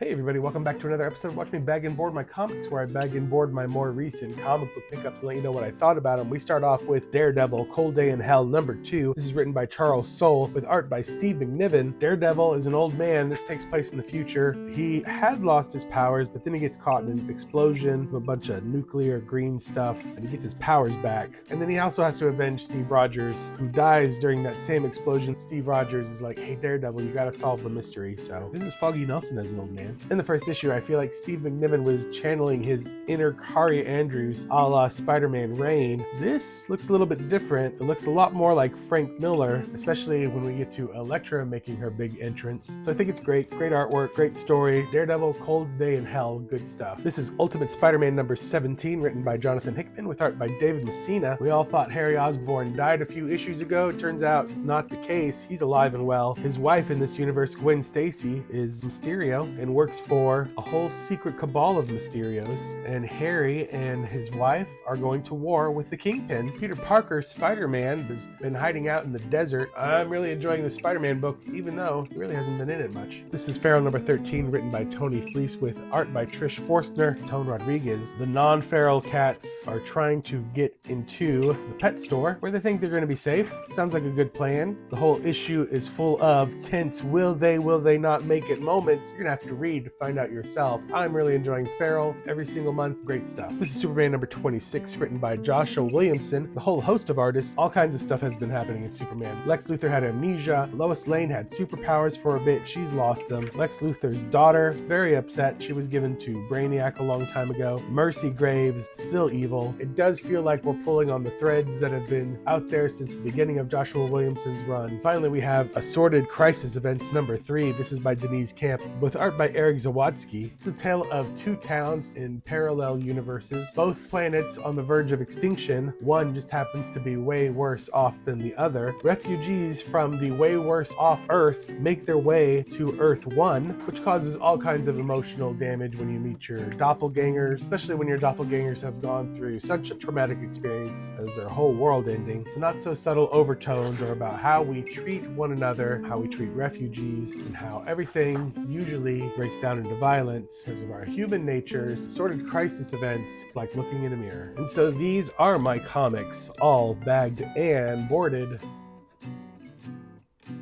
Hey everybody, welcome back to another episode of Watch Me Bag and Board My Comics, where I bag and board my more recent comic book pickups and let you know what I thought about them. We start off with Daredevil, Cold Day in Hell, #2. This is written by Charles Soule, with art by Steve McNiven. Daredevil is an old man. This takes place in the future. He had lost his powers, but then he gets caught in an explosion with a bunch of nuclear green stuff, and he gets his powers back. And then he also has to avenge Steve Rogers, who dies during that same explosion. Steve Rogers is like, hey Daredevil, you gotta solve the mystery. So this is Foggy Nelson as an old man. In the first issue, I feel like Steve McNiven was channeling his inner Kari Andrews a la Spider-Man Reign. This looks a little bit different. It looks a lot more like Frank Miller, especially when we get to Elektra making her big entrance. So I think it's great. Great artwork, great story. Daredevil, Cold Day in Hell, good stuff. This is Ultimate Spider-Man #17, written by Jonathan Hickman, with art by David Messina. We all thought Harry Osborn died a few issues ago. It turns out not the case. He's alive and well. His wife in this universe, Gwen Stacy, is Mysterio and works for a whole secret cabal of Mysterios, and Harry and his wife are going to war with the Kingpin. Peter Parker, Spider-Man, has been hiding out in the desert. I'm really enjoying the Spider-Man book, even though he really hasn't been in it much. This is Feral #13, written by Tony Fleece, with art by Trish Forstner, Tone Rodriguez. The non-feral cats are trying to get into the pet store where they think they're going to be safe. Sounds like a good plan. The whole issue is full of tense will they not make it moments. You're gonna have to read to find out yourself. I'm really enjoying Feral every single month. Great stuff. This is Superman #26, written by Joshua Williamson. The whole host of artists. All kinds of stuff has been happening in Superman. Lex Luthor had amnesia. Lois Lane had superpowers for a bit. She's lost them. Lex Luthor's daughter, very upset. She was given to Brainiac a long time ago. Mercy Graves, still evil. It does feel like we're pulling on the threads that have been out there since the beginning of Joshua Williamson's run. Finally, we have Assorted Crisis Events #3. This is by Denise Camp, with art by Eric Zawadzki. It's a tale of two towns in parallel universes, both planets on the verge of extinction. One just happens to be way worse off than the other. Refugees from the way worse off Earth make their way to Earth 1, which causes all kinds of emotional damage when you meet your doppelgangers, especially when your doppelgangers have gone through such a traumatic experience as their whole world ending. The not so subtle overtones are about how we treat one another, how we treat refugees, and how everything usually breaks down into violence because of our human natures. Assorted Crisis Events, it's like looking in a mirror. And so these are my comics, all bagged and boarded.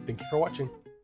Thank you for watching.